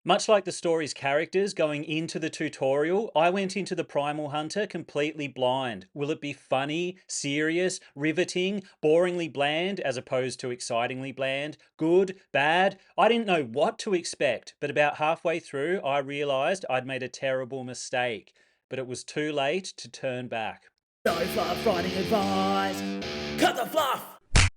Much like the story's characters going into the tutorial, I went into the Primal Hunter completely blind. Will it be funny, serious, riveting, boringly bland as opposed to excitingly bland, good, bad? I didn't know what to expect, but about halfway through, I realised I'd made a terrible mistake. But it was too late to turn back. No fluff writing advice. Cut the fluff!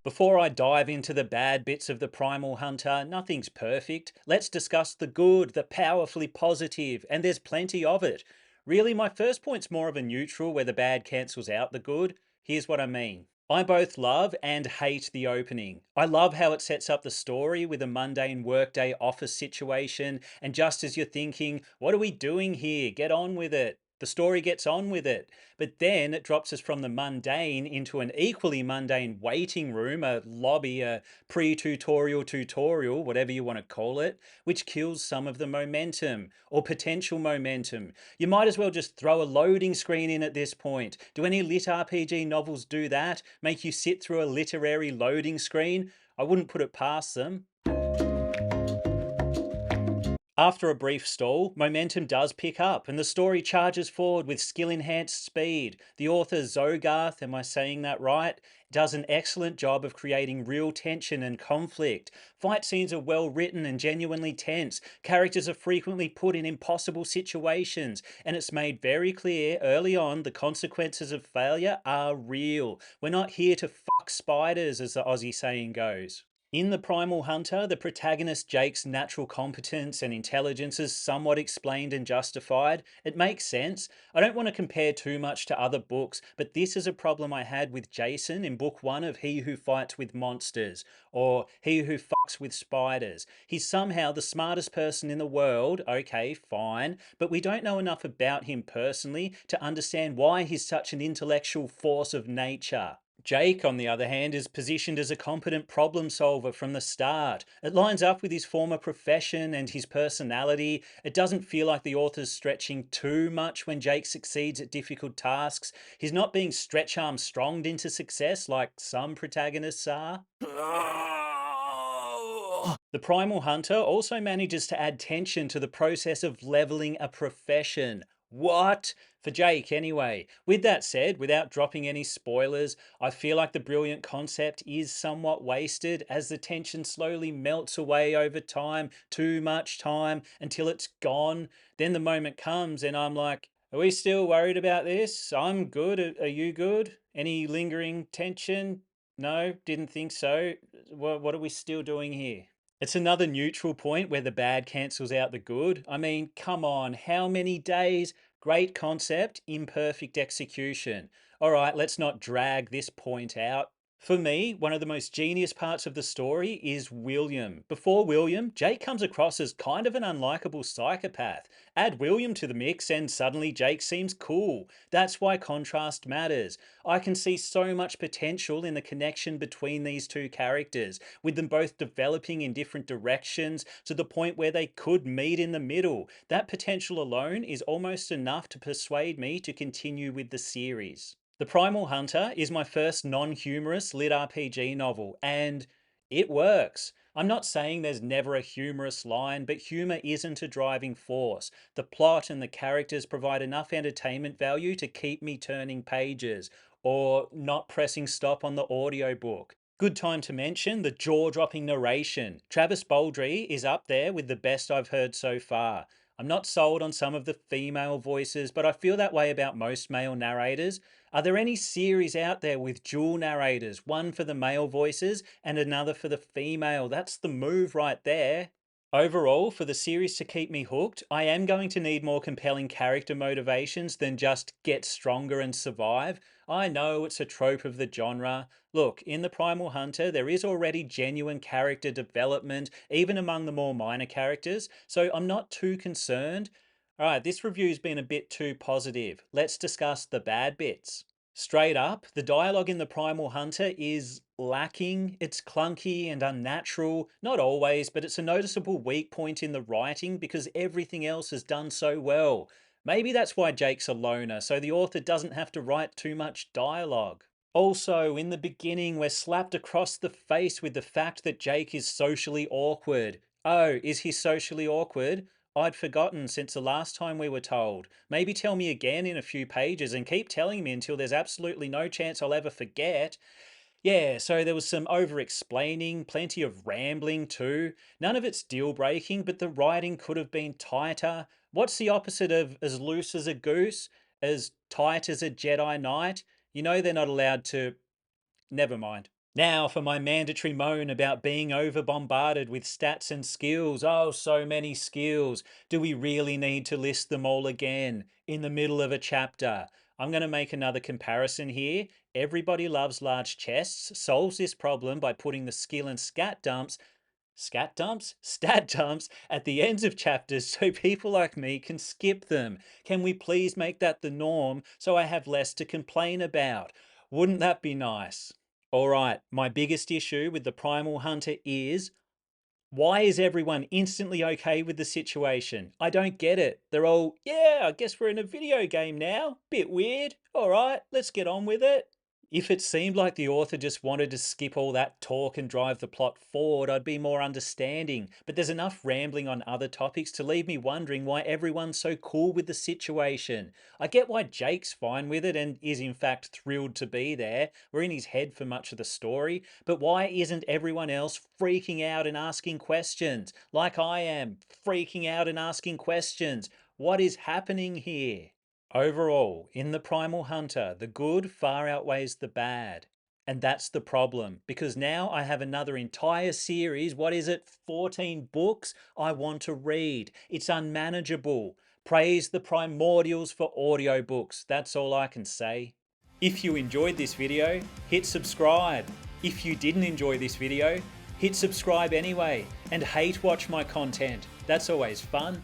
Before I dive into the bad bits of the Primal Hunter, nothing's perfect. Let's discuss the good, the powerfully positive, and there's plenty of it. Really, my first point's more of a neutral where the bad cancels out the good. Here's what I mean. I both love and hate the opening. I love how it sets up the story with a mundane workday office situation, and just as you're thinking, what are we doing here? Get on with it. The story gets on with it. But then it drops us from the mundane into an equally mundane waiting room, a lobby, a pre-tutorial tutorial, whatever you want to call it, which kills some of the momentum or potential momentum. You might as well just throw a loading screen in at this point. Do any lit RPG novels do that? Make you sit through a literary loading screen? I wouldn't put it past them. After a brief stall, momentum does pick up and the story charges forward with skill enhanced speed. The author Zogarth, am I saying that right? Does an excellent job of creating real tension and conflict. Fight scenes are well written and genuinely tense. Characters are frequently put in impossible situations, and it's made very clear early on the consequences of failure are real. We're not here to fuck spiders, as the Aussie saying goes. In The Primal Hunter, the protagonist Jake's natural competence and intelligence is somewhat explained and justified. It makes sense. I don't want to compare too much to other books, but this is a problem I had with Jason in book one of He Who Fights with Monsters, or He Who Fucks with Spiders. He's somehow the smartest person in the world, okay, fine, but we don't know enough about him personally to understand why he's such an intellectual force of nature. Jake, on the other hand, is positioned as a competent problem solver from the start. It lines up with his former profession and his personality. It doesn't feel like the author's stretching too much when Jake succeeds at difficult tasks. He's not being stretch Armstronged into success like some protagonists are. The Primal Hunter also manages to add tension to the process of leveling a profession. What? For Jake, anyway. With that said, without dropping any spoilers, I feel like the brilliant concept is somewhat wasted as the tension slowly melts away over time, too much time, until it's gone. Then the moment comes, and I'm like, are we still worried about this? I'm good. Are you good? Any lingering tension? No, didn't think so. What are we still doing here? It's another neutral point where the bad cancels out the good. I mean, come on, how many days? Great concept, imperfect execution. All right, let's not drag this point out. For me, one of the most genius parts of the story is William. Before William, Jake comes across as kind of an unlikable psychopath. Add William to the mix and suddenly Jake seems cool. That's why contrast matters. I can see so much potential in the connection between these two characters, with them both developing in different directions to the point where they could meet in the middle. That potential alone is almost enough to persuade me to continue with the series. The Primal Hunter is my first non-humorous lit RPG novel, and it works. I'm not saying there's never a humorous line, but humor isn't a driving force. The plot and the characters provide enough entertainment value to keep me turning pages, or not pressing stop on the audiobook. Good time to mention the jaw-dropping narration. Travis Baldree is up there with the best I've heard so far. I'm not sold on some of the female voices, but I feel that way about most male narrators. Are there any series out there with dual narrators, one for the male voices and another for the female? That's the move right there. Overall, for the series to keep me hooked, I am going to need more compelling character motivations than just get stronger and survive. I know it's a trope of the genre. Look, in The Primal Hunter, there is already genuine character development, even among the more minor characters, so I'm not too concerned. Alright, this review's been a bit too positive. Let's discuss the bad bits. Straight up, the dialogue in The Primal Hunter is lacking. It's clunky and unnatural. Not always, but it's a noticeable weak point in the writing because everything else is done so well. Maybe that's why Jake's a loner, so the author doesn't have to write too much dialogue. Also, in the beginning, we're slapped across the face with the fact that Jake is socially awkward. Oh, is he socially awkward? I'd forgotten since the last time we were told. Maybe tell me again in a few pages and keep telling me until there's absolutely no chance I'll ever forget. Yeah, so there was some over explaining, plenty of rambling too. None of it's deal breaking, but the writing could have been tighter. What's the opposite of as loose as a goose? As tight as a Jedi Knight? You know they're not allowed to. Never mind. Now for my mandatory moan about being over bombarded with stats and skills. Oh, so many skills. Do we really need to list them all again in the middle of a chapter? I'm going to make another comparison here. Everybody loves large chests, solves this problem by putting the skill and scat dumps? Stat dumps at the ends of chapters so people like me can skip them. Can we please make that the norm so I have less to complain about? Wouldn't that be nice? All right, my biggest issue with the Primal Hunter is why is everyone instantly okay with the situation? I don't get it. They're all, yeah, I guess we're in a video game now. Bit weird. All right, let's get on with it. If it seemed like the author just wanted to skip all that talk and drive the plot forward, I'd be more understanding. But there's enough rambling on other topics to leave me wondering why everyone's so cool with the situation. I get why Jake's fine with it and is in fact thrilled to be there. We're in his head for much of the story. But why isn't everyone else freaking out and asking questions? Like I am, freaking out and asking questions. What is happening here? Overall, in the Primal Hunter, the good far outweighs the bad. And that's the problem, because now I have another entire series, what is it, 14 books I want to read. It's unmanageable. Praise the primordials for audiobooks. That's all I can say. If you enjoyed this video, hit subscribe. If you didn't enjoy this video, hit subscribe anyway, and hate watch my content. That's always fun.